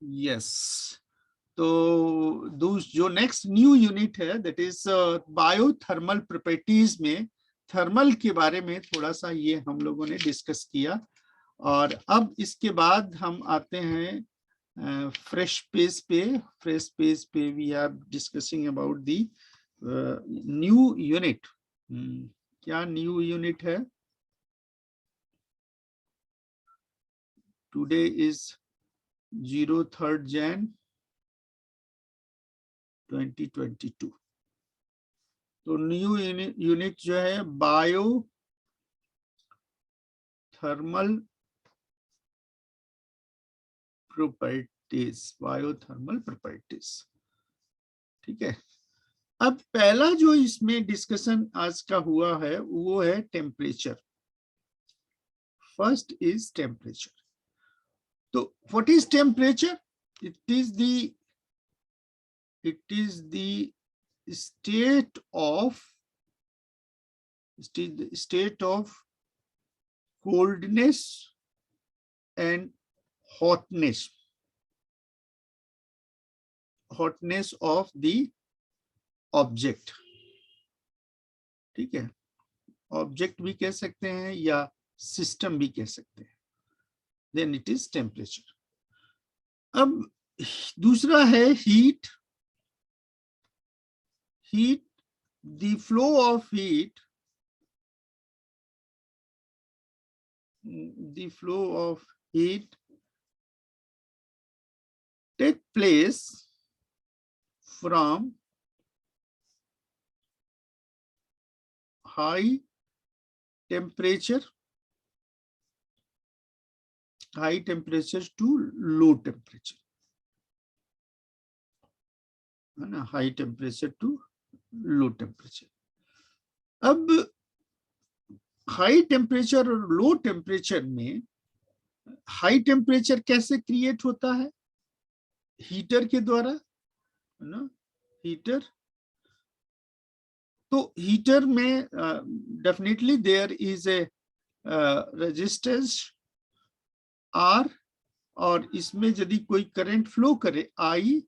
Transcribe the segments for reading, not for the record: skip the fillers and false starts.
Yes, तो जो next new unit है दैट इज बायोथर्मल प्रॉपर्टीज में थर्मल के बारे में थोड़ा सा ये हम लोगों ने डिस्कस किया। और अब इसके बाद हम आते हैं फ्रेश पेज पे we are discussing about the new unit. क्या न्यू यूनिट है? Today is 03 Jan 2022। तो न्यू यूनिट जो है बायो थर्मल प्रॉपर्टीज। ठीक है। अब पहला जो इसमें डिस्कशन आज का हुआ है वो है टेम्परेचर। First is temperature. तो what is temperature? It is the state of coldness and hotness of the object. ठीक है, ऑब्जेक्ट भी कह सकते हैं या सिस्टम भी कह सकते हैं। Then it is temperature. अब दूसरा है heat. The flow of heat, take place from high temperature to low temperature, है ना, high temperature to low temperature. अब हाई टेम्परेचर और लो टेम्परेचर में हाई टेम्परेचर कैसे क्रिएट होता है? हीटर के द्वारा, है ना, हीटर। तो हीटर में definitely there is a resistance R, और इसमें यदि कोई करंट फ्लो करे I,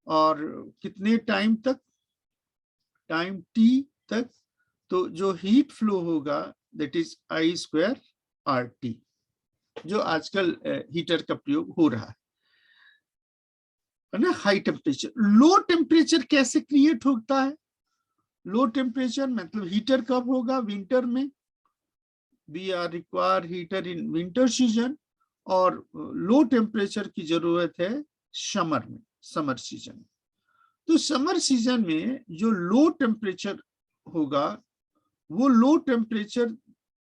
और कितने टाइम तक, टाइम T तक, तो जो हीट फ्लो होगा दैट इज I² RT, जो आजकल हीटर का प्रयोग हो रहा है ना। High temperature. लो टेम्परेचर कैसे क्रिएट होता है? लो टेम्परेचर मतलब हीटर कब होगा? विंटर में। We are require heater in winter season, और लो टेम्परेचर की जरूरत है समर में, समर सीजन में। तो समर सीजन में जो लो टेम्परेचर होगा, वो लो टेम्परेचर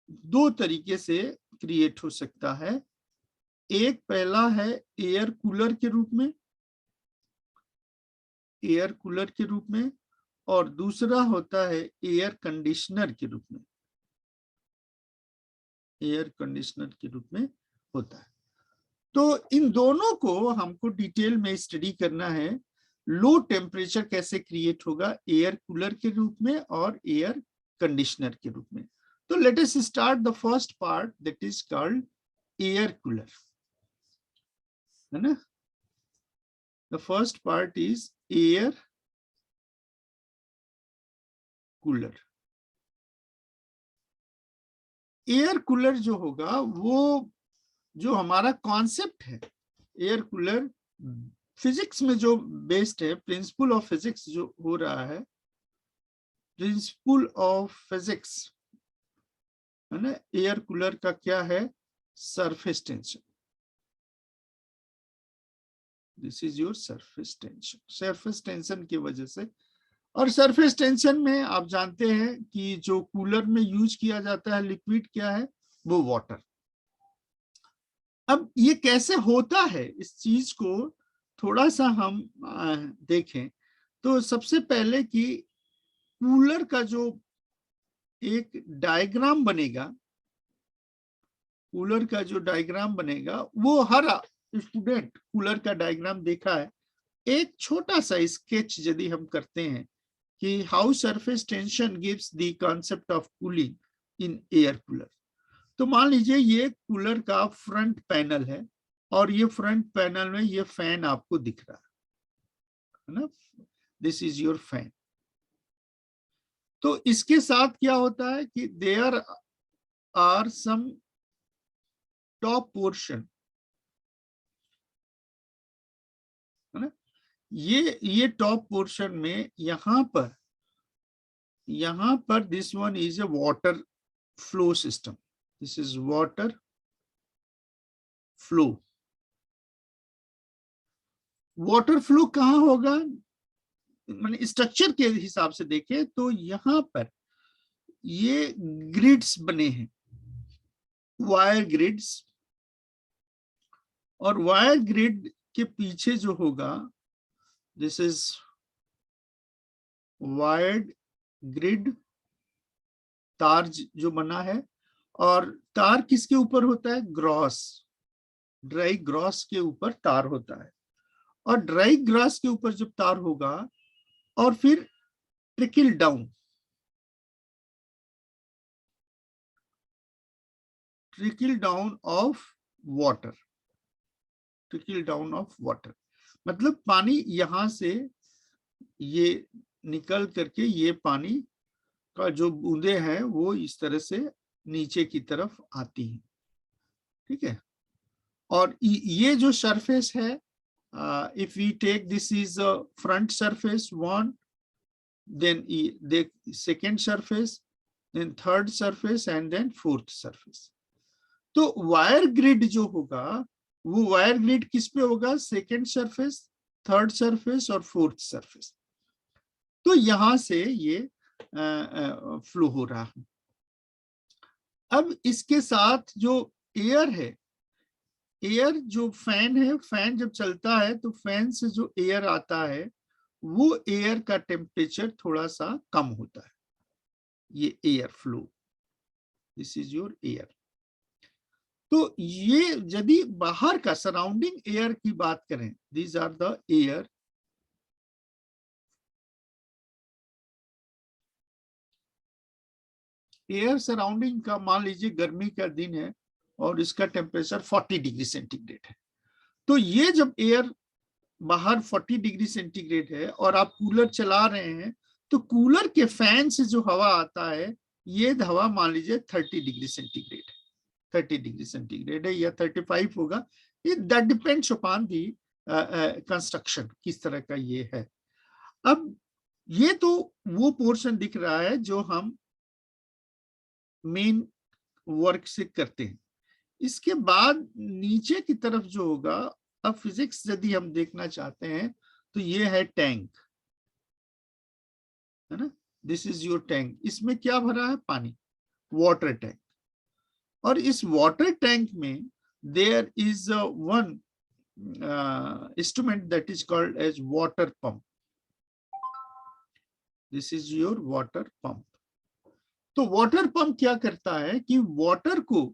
दो तरीके से क्रिएट हो सकता है। एक पहला है एयर कूलर के रूप में, और दूसरा होता है एयर कंडीशनर के रूप में होता है। तो इन दोनों को हमको डिटेल में स्टडी करना है। लो टेम्परेचर कैसे क्रिएट होगा एयर कूलर के रूप में और एयर कंडीशनर के रूप में। तो let us start the first part that is called air cooler, है ना। The first part is air cooler. Air cooler जो होगा, वो जो हमारा कॉन्सेप्ट है एयर कूलर, फिजिक्स में जो बेस्ड है, प्रिंसिपल ऑफ फिजिक्स जो हो रहा है, प्रिंसिपल ऑफ फिजिक्स, है ना। एयर कूलर का क्या है? Surface tension. This is your surface tension. Surface tension की वजह से, और सरफेस टेंशन में आप जानते हैं कि जो कूलर में यूज किया जाता है लिक्विड क्या है? वो वाटर। अब ये कैसे होता है, इस चीज को थोड़ा सा हम देखें। तो सबसे पहले कि कूलर का जो एक डायग्राम बनेगा, वो हर स्टूडेंट कूलर का डायग्राम देखा है। एक छोटा सा स्केच यदि हम करते हैं कि how surface tension gives the concept of cooling in air cooler. तो मान लीजिए ये कूलर का फ्रंट पैनल है और ये फ्रंट पैनल में ये फैन आपको दिख रहा है ना, दिस इज योर फैन। तो इसके साथ क्या होता है कि there are some top portion, है ना, ये टॉप पोर्शन में यहां पर this one is a water flow system, this is water flow. Water flow कहाँ होगा, माने स्ट्रक्चर के हिसाब से देखें तो यहां पर ये ग्रिड्स बने हैं, वायर ग्रिड्स, और वायर ग्रिड के पीछे जो होगा दिस इज वायर्ड ग्रिड, तार जो बना है, और तार किसके ऊपर होता है, ग्रॉस, ड्राई ग्रॉस के ऊपर तार होता है। और ड्राई ग्रास के ऊपर जब तार होगा और फिर trickle down of water, trickle down of water मतलब पानी यहां से ये निकल करके ये पानी का जो बूंदे हैं वो इस तरह से नीचे की तरफ आती हैं, ठीक है। और ये जो सरफेस है, if we take this is a front surface one, then the second surface, then third surface and then fourth surface। तो वायर ग्रिड जो होगा वो वायर ग्रिड किस पे होगा, सेकेंड सरफेस, थर्ड सरफेस और फोर्थ सरफेस। तो यहां से ये फ्लो हो रहा है। अब इसके साथ जो एयर है, एयर जो फैन है, फैन जब चलता है तो फैन से जो एयर आता है वो एयर का टेम्परेचर थोड़ा सा कम होता है, ये air flow, this is your air. तो ये यदि बाहर का सराउंडिंग एयर की बात करें, these are the air, air surrounding का मान लीजिए गर्मी का दिन है और इसका टेम्परेचर 40 डिग्री सेंटीग्रेड है। तो ये जब एयर बाहर 40 डिग्री सेंटीग्रेड है और आप कूलर चला रहे हैं तो कूलर के फैन से जो हवा आता है ये हवा मान लीजिए 30 डिग्री सेंटीग्रेड है, 30 डिग्री सेंटीग्रेड है या 35 होगा, ये that depends upon the construction, किस तरह का ये है। अब ये तो वो पोर्शन दिख रहा है जो हम मेन वर्क से करते हैं। इसके बाद नीचे की तरफ जो होगा, अब फिजिक्स यदि हम देखना चाहते हैं तो ये है टैंक, है ना, दिस इज योर टैंक। इसमें क्या भरा है, पानी, वाटर टैंक। और इस वाटर टैंक में there is one instrument that is called as water pump, this is your water pump. तो वाटर पंप क्या करता है कि वाटर को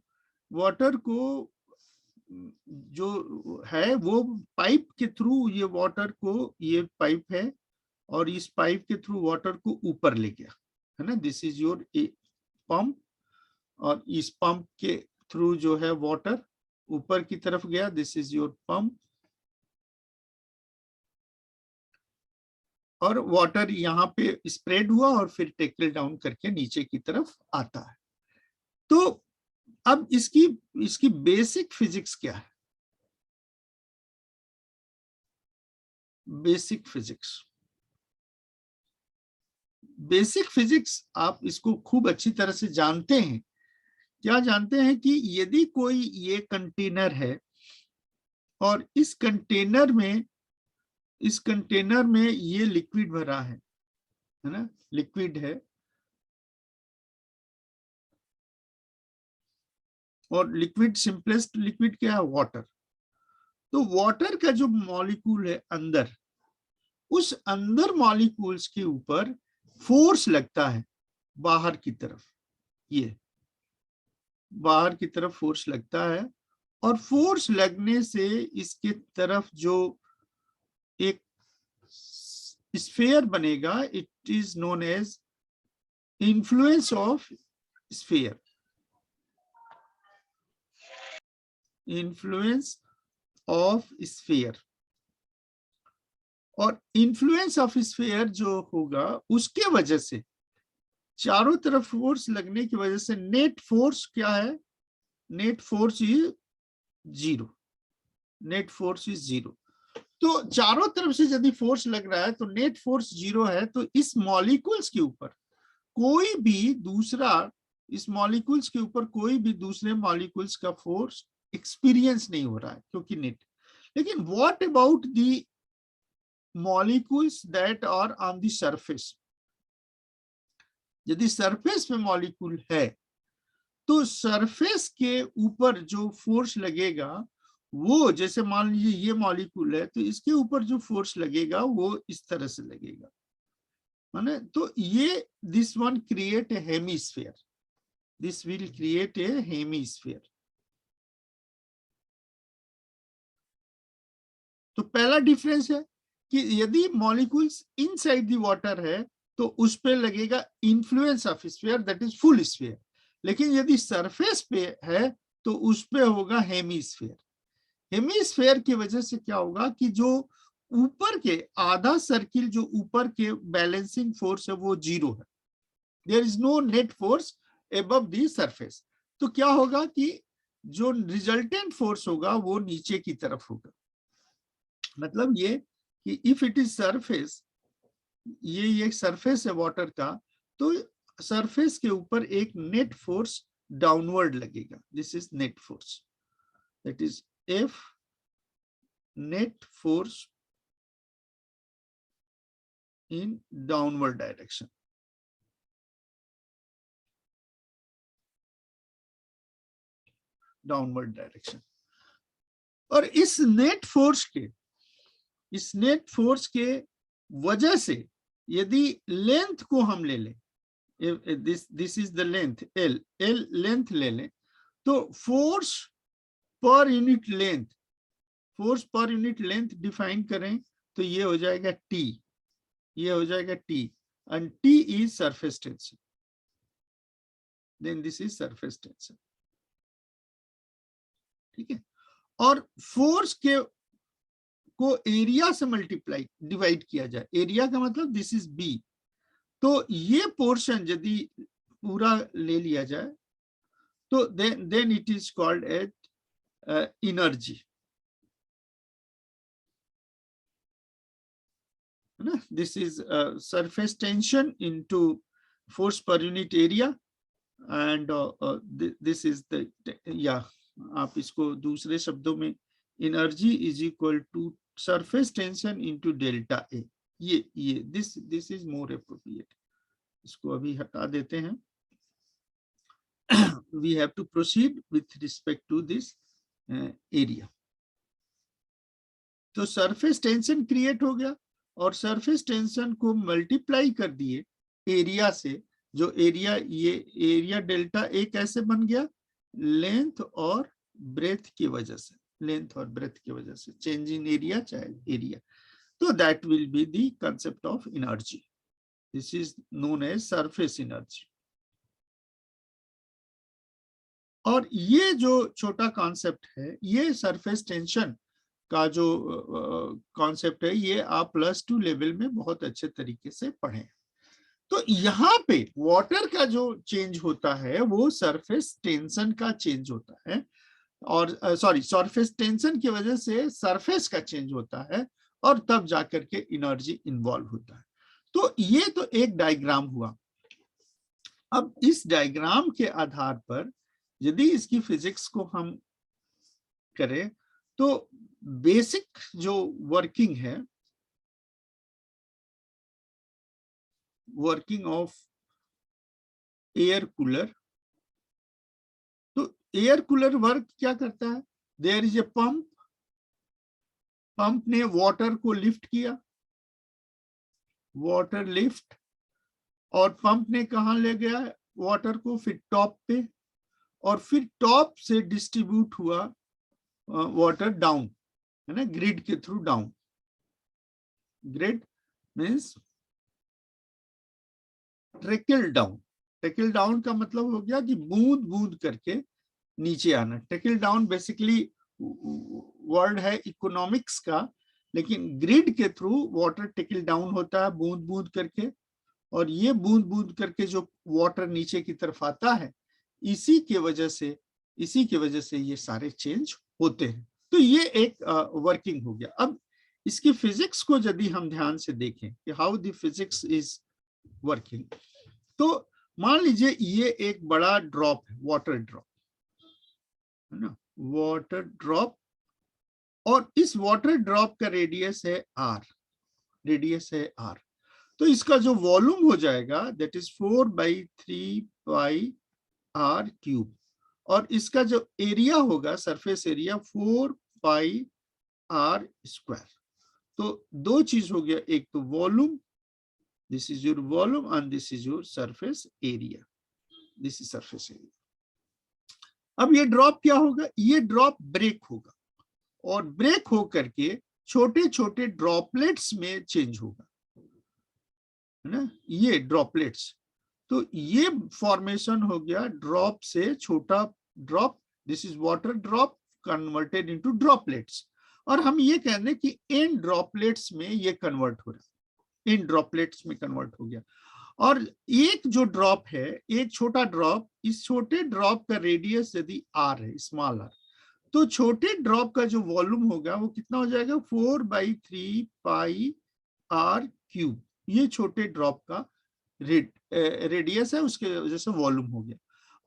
जो है वो पाइप के थ्रू, ये वाटर को, ये पाइप है और इस पाइप के थ्रू वाटर को ऊपर ले गया, है ना, दिस इज योर पंप। और इस पंप के थ्रू जो है वाटर ऊपर की तरफ गया, दिस इज योर पंप। और वाटर यहाँ पे स्प्रेड हुआ और फिर टेकल डाउन करके नीचे की तरफ आता है। तो अब इसकी बेसिक फिजिक्स क्या है, बेसिक फिजिक्स आप इसको खूब अच्छी तरह से जानते हैं। क्या जानते हैं कि यदि कोई ये कंटेनर है और इस कंटेनर में ये लिक्विड भरा है ना, लिक्विड है, और लिक्विड, सिंपलेस्ट लिक्विड क्या है, वाटर। तो वाटर का जो मॉलिक्यूल है अंदर, उस अंदर मॉलिक्यूल्स के ऊपर फोर्स लगता है बाहर की तरफ, ये बाहर की तरफ फोर्स लगता है, और फोर्स लगने से इसके तरफ जो एक स्फीयर बनेगा, it is known as influence of sphere, influence of sphere, और इन्फ्लुएंस ऑफ स्फीयर जो होगा उसके वजह से, चारों तरफ फोर्स लगने की वजह से नेट फोर्स क्या है, net force is zero, net force is zero. तो चारों तरफ से यदि फोर्स लग रहा है तो नेट फोर्स जीरो है, तो इस मॉलिक्यूल्स के ऊपर कोई भी दूसरा, इस मॉलिक्यूल्स के ऊपर कोई भी दूसरे मॉलिक्यूल्स का फोर्स एक्सपीरियंस नहीं हो रहा है क्योंकि नेट। लेकिन what about the molecules that are on the surface, यदि सरफेस पे मॉलिक्यूल है तो सरफेस के ऊपर जो फोर्स लगेगा वो, जैसे मान लीजिए ये मॉलिक्यूल है तो इसके ऊपर जो फोर्स लगेगा वो इस तरह से लगेगा, माने तो ये this one create a hemisphere, this will create a hemisphere. तो पहला डिफरेंस है कि यदि मॉलिक्यूल्स इनसाइड द वाटर है तो उस पे लगेगा influence of sphere, that is full sphere. लेकिन यदि सरफेस पे है तो उस पे होगा हेमिस्फीयर। हेमिस्फीयर की वजह से क्या होगा कि जो ऊपर के आधा सर्किल, जो ऊपर के बैलेंसिंग फोर्स है वो जीरो है, there is no net force above the surface. तो क्या होगा कि जो रिजल्टेंट फोर्स होगा वो नीचे की तरफ होगा। मतलब ये कि इफ इट इज सरफेस, ये सरफेस है वाटर का, तो सरफेस के ऊपर एक नेट फोर्स डाउनवर्ड लगेगा, this is net force, that is F net force in downward direction. Downward direction. और इस नेट फोर्स के वजह से यदि लेंथ को हम ले लें, this is the length L length ले लें, तो फोर्स पर यूनिट डिफाइन करें तो ये हो जाएगा टी, ये हो जाएगा T, and T is surface tension, then this is surface tension. ठीक है। और फोर्स के को एरिया से मल्टीप्लाई डिवाइड किया जाए, एरिया का मतलब दिस इज बी, तो ये पोर्शन यदि पूरा ले लिया जाए तो then it is called as energy, है ना। This is surface tension into force per unit area, and this is the, या आप इसको दूसरे शब्दों में, energy is equal to surface tension into delta A. ये दिस इज मोर एप्रोप्रिएट, इसको अभी हटा देते हैं। we have to proceed with respect to this area। तो सरफेस टेंशन क्रिएट हो गया और सरफेस टेंशन को मल्टीप्लाई कर दिए एरिया से, जो एरिया, ये एरिया डेल्टा ए कैसे बन गया, लेंथ और ब्रेथ की वजह से, लेंथ और ब्रेथ की वजह से चेंज इन एरिया, चाहे एरिया, तो that will be the concept of energy, this is known as surface energy. और ये जो छोटा कॉन्सेप्ट है, ये सरफेस टेंशन का जो कॉन्सेप्ट है, ये आप +2 लेवल में बहुत अच्छे तरीके से पढ़े। तो यहाँ पे वाटर का जो चेंज होता है वो सरफेस टेंशन का चेंज होता है, और सॉरी, सरफेस टेंशन की वजह से सरफेस का चेंज होता है, और तब जाकर के एनर्जी इन्वॉल्व होता है। तो ये तो एक डायग्राम हुआ। अब इस डायग्राम के आधार पर यदि इसकी फिजिक्स को हम करें तो बेसिक जो वर्किंग है, वर्किंग ऑफ एयर कूलर, तो एयर कूलर वर्क क्या करता है, there is a pump, pump ने वाटर को लिफ्ट किया, वाटर लिफ्ट, और पंप ने कहां ले गया वाटर को, फिर टॉप पे, और फिर टॉप से डिस्ट्रीब्यूट हुआ वाटर डाउन, है ना, ग्रिड के through down. Grid means trickle down, trickle down का मतलब हो गया कि बूंद बूंद करके नीचे आना। ट्रिकल डाउन बेसिकली वर्ड है इकोनॉमिक्स का, लेकिन ग्रिड के थ्रू वाटर टिकल डाउन होता है बूंद बूंद करके, और ये बूंद बूंद करके जो वाटर नीचे की तरफ आता है, इसी के वजह से ये सारे चेंज होते हैं। तो ये एक वर्किंग हो गया। अब इसकी फिजिक्स को यदि हम ध्यान से देखें कि how the physics is working, तो मान लीजिए ये एक बड़ा ड्रॉप है, वाटर ड्रॉप है ना, वाटर ड्रॉप, और इस वाटर ड्रॉप का रेडियस है r, तो इसका जो वॉल्यूम हो जाएगा that is 4/3 pi r cube, और इसका जो एरिया होगा, surface area, 4 pi r square. तो दो चीज हो गया, एक तो volume, this is your volume and this is your surface area, this is surface area. अब ये ड्रॉप क्या होगा, ये ड्रॉप ब्रेक होगा, और ब्रेक हो करके छोटे छोटे ड्रॉपलेट्स में चेंज होगा, है ना, ये ड्रॉपलेट्स। तो ये फॉर्मेशन हो गया ड्रॉप से छोटा drop, this is water drop converted into droplets, और हम ये कह रहे हैं कि इन ड्रॉपलेट्स में ये कन्वर्ट हो रहा है, इन ड्रॉपलेट्स में कन्वर्ट हो गया। और एक जो ड्रॉप है, एक छोटा ड्रॉप, इस छोटे ड्रॉप का रेडियस यदि r है, स्मॉल r, तो छोटे ड्रॉप का जो वॉल्यूम होगा वो कितना हो जाएगा, 4/3 पाई r क्यूब। ये छोटे ड्रॉप का रेडियस है, उसके वजह से वॉल्यूम हो गया।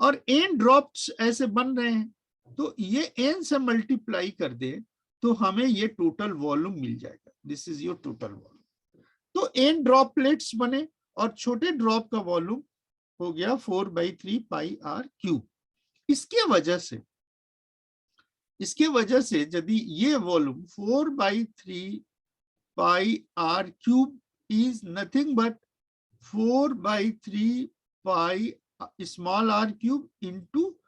और n ड्रॉप्स ऐसे बन रहे हैं, तो ये n से मल्टीप्लाई कर दे तो हमें ये टोटल वॉल्यूम मिल जाएगा, this is your total volume. तो n ड्रॉपलेट्स बने और छोटे ड्रॉप का वॉल्यूम हो गया 4/3 पाई r क्यूब। इसके वजह से यदि ये volume 4/3 pi r cube is nothing but 4/3 pi small r cube into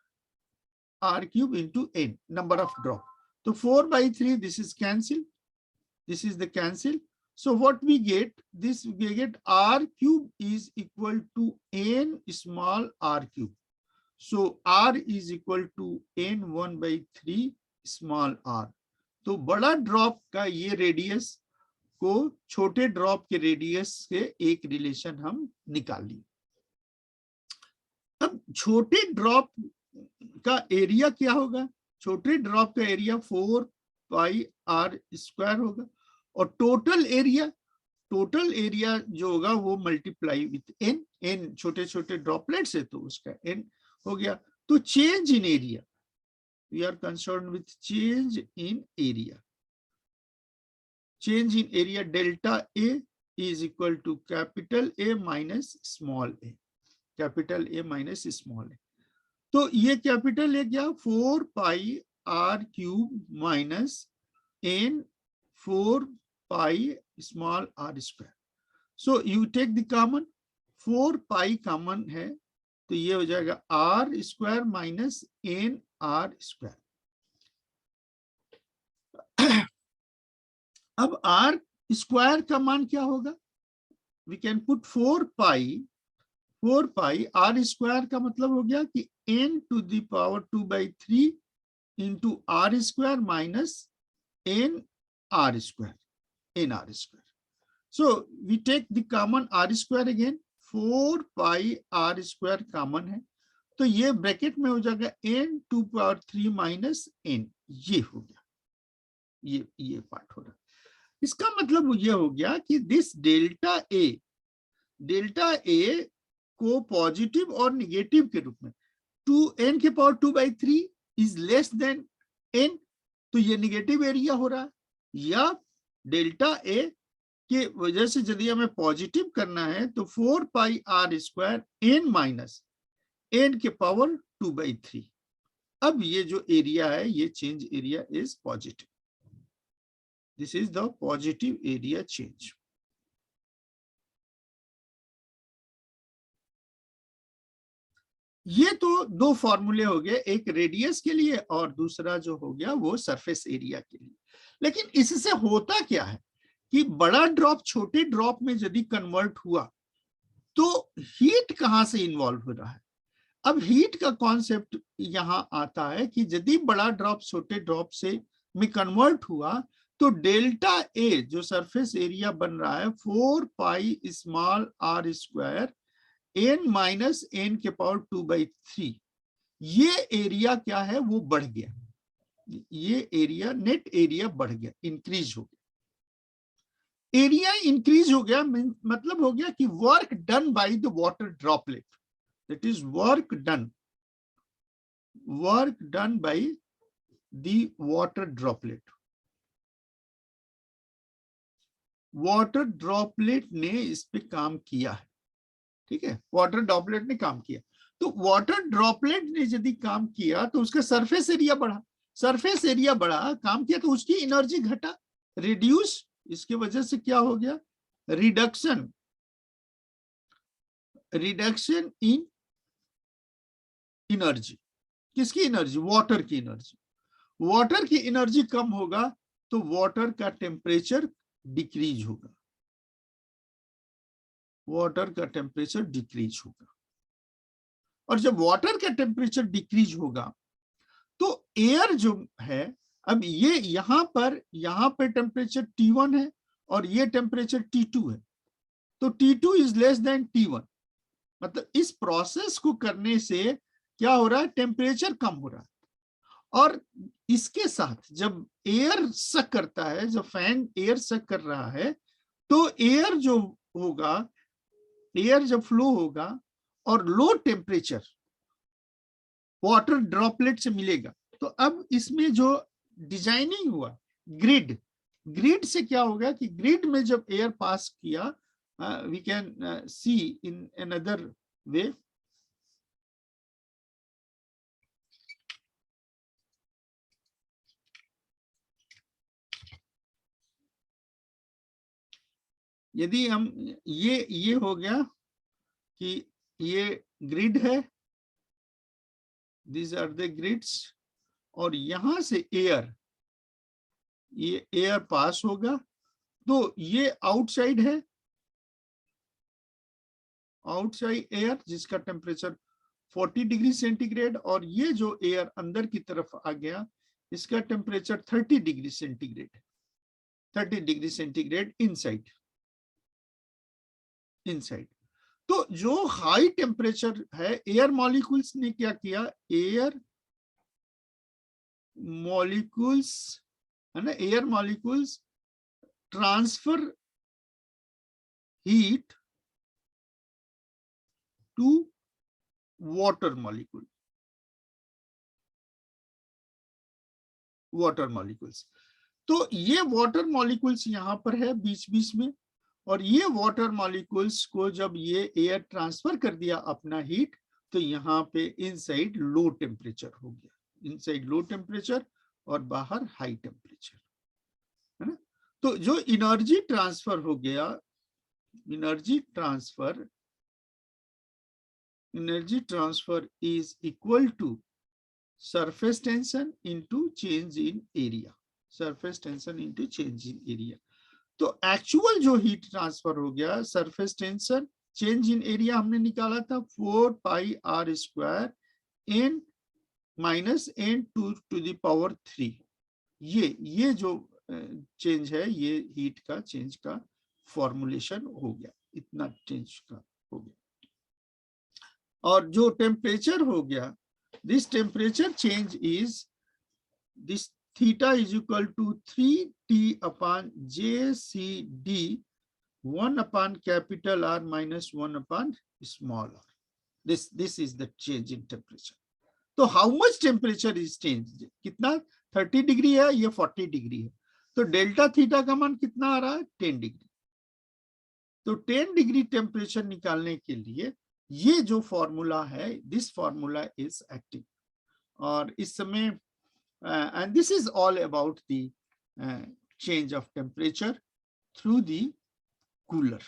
n, number of drop. So 4/3, this is cancel, this is the cancel. So what we get, we get r cube is equal to n small r cube. So r is equal to n 1/3 small r. तो बड़ा drop का ये radius को छोटे drop के radius से एक relation हम निकाल लिए। अब छोटे ड्रॉप का एरिया क्या होगा, छोटे ड्रॉप का एरिया 4 पाई r स्क्वायर होगा, और टोटल एरिया जो होगा वो मल्टीप्लाई विथ n छोटे छोटे ड्रॉपलेट्स है तो उसका n हो गया। तो change in area, we are concern with change in area. Change in area delta A is equal to capital A minus small a, capital A minus small a। तो ये कैपिटल A क्या, 4 pi r cube minus n 4 pi small r square. So you take the common, 4 pi common है तो ये हो जाएगा r square minus n r square. अब r square का मान क्या होगा, we can put 4 pi r square का मतलब हो गया कि n to the power 2/3 into r square minus n r square. So we take the common r square again, 4 pi r square common है तो ये ब्रैकेट में हो जाएगा n to power 3 minus n, ये हो गया, ये पार्ट हो रहा है। इसका मतलब ये हो गया कि दिस डेल्टा ए को पॉजिटिव और निगेटिव के रूप में 2n के power 2/3 is less than n, तो ये निगेटिव एरिया हो रहा है, या डेल्टा ए के वजह से यदि हमें पॉजिटिव करना है तो 4 pi r square n minus n के पावर 2/3। अब ये जो एरिया है ये change area is positive, this is the positive area change. ये तो दो फॉर्मूले हो गए, एक रेडियस के लिए और दूसरा जो हो गया वो सरफेस एरिया के लिए। लेकिन इससे होता क्या है कि बड़ा ड्रॉप छोटे ड्रॉप में यदि कन्वर्ट हुआ तो हीट कहां से इन्वॉल्व हो रहा है। अब हीट का कॉन्सेप्ट यहां आता है कि यदि बड़ा ड्रॉप छोटे ड्रॉप से में कन्वर्ट हुआ तो डेल्टा ए जो सरफेस एरिया बन रहा है 4 pi small r square n minus n के पावर 2/3, ये एरिया क्या है वो बढ़ गया, ये एरिया नेट एरिया बढ़ गया, इंक्रीज हो गया। एरिया इंक्रीज हो गया मतलब हो गया कि work done by the water droplet, that is work done by the water droplet. Water droplet ने इस पे काम किया है, ठीक है, वाटर ड्रॉपलेट ने काम किया। तो वाटर ड्रॉपलेट ने यदि काम किया तो उसका सरफेस एरिया बढ़ा, सरफेस एरिया बढ़ा, काम किया तो उसकी एनर्जी घटा, रिड्यूस। इसके वजह से क्या हो गया, रिडक्शन इन एनर्जी। किसकी एनर्जी, वाटर की एनर्जी। वाटर की एनर्जी कम होगा तो वाटर का टेम्परेचर डिक्रीज होगा, वाटर का टेम्परेचर डिक्रीज होगा। और जब वाटर का टेम्परेचर डिक्रीज होगा तो एयर जो है, अब ये यहां पर टेम्परेचर T1 है और ये टेम्परेचर T2 है, तो T2 is less than T1, मतलब इस प्रोसेस को करने से क्या हो रहा है, टेम्परेचर कम हो रहा है। और इसके साथ जब एयर सक करता है, जब फैन एयर सक कर रहा है तो एयर जो होगा, एयर जब फ्लो होगा और लो टेम्परेचर वाटर ड्रॉपलेट से मिलेगा, तो अब इसमें जो डिजाइनिंग हुआ ग्रिड से क्या होगा कि ग्रिड में जब एयर पास किया, we can see in another way. यदि हम ये हो गया कि ये ग्रिड है, these आर द ग्रिड्स, और यहां से ये एयर पास होगा तो ये आउटसाइड है, आउटसाइड एयर जिसका टेम्परेचर 40 डिग्री सेंटीग्रेड, और ये जो एयर अंदर की तरफ आ गया इसका temperature 30 degree centigrade, 30 degree centigrade inside. तो जो हाई टेम्परेचर है, एयर मॉलिक्यूल्स ने क्या किया, एयर मॉलिक्यूल्स है ना, air molecules transfer heat to water molecules. तो ये वाटर मॉलिक्यूल्स यहां पर है बीच बीच में, और ये वाटर मॉलिक्यूल्स को जब ये एयर ट्रांसफर कर दिया अपना हीट, तो यहाँ पे इनसाइड लो टेम्परेचर हो गया, इनसाइड लो टेम्परेचर और बाहर हाई टेम्परेचर, है ना। तो जो एनर्जी ट्रांसफर हो गया, energy transfer is equal to surface tension into change in area, surface tension into change in area. तो एक्चुअल जो हीट ट्रांसफर हो गया, surface tension change in area हमने निकाला था 4 pi r square n minus n to the power 3। ये जो change है, ये हीट का चेंज का फॉर्मुलेशन हो गया, इतना चेंज का हो गया। और जो टेम्परेचर हो गया, this temperature change is this theta is equal to 3t upon JCD 1 upon capital R minus 1 upon small r. This is the change in temperature. तो how much temperature is changed? कितना 30 degree है, ये 40 degree है, तो delta theta का मान कितना आ रहा है, 10 डिग्री। तो 10 डिग्री टेम्परेचर निकालने के लिए ये जो फॉर्मूला है, दिस फॉर्मूला इज एक्टिव। और इस समय and this is all about the change of temperature through the cooler.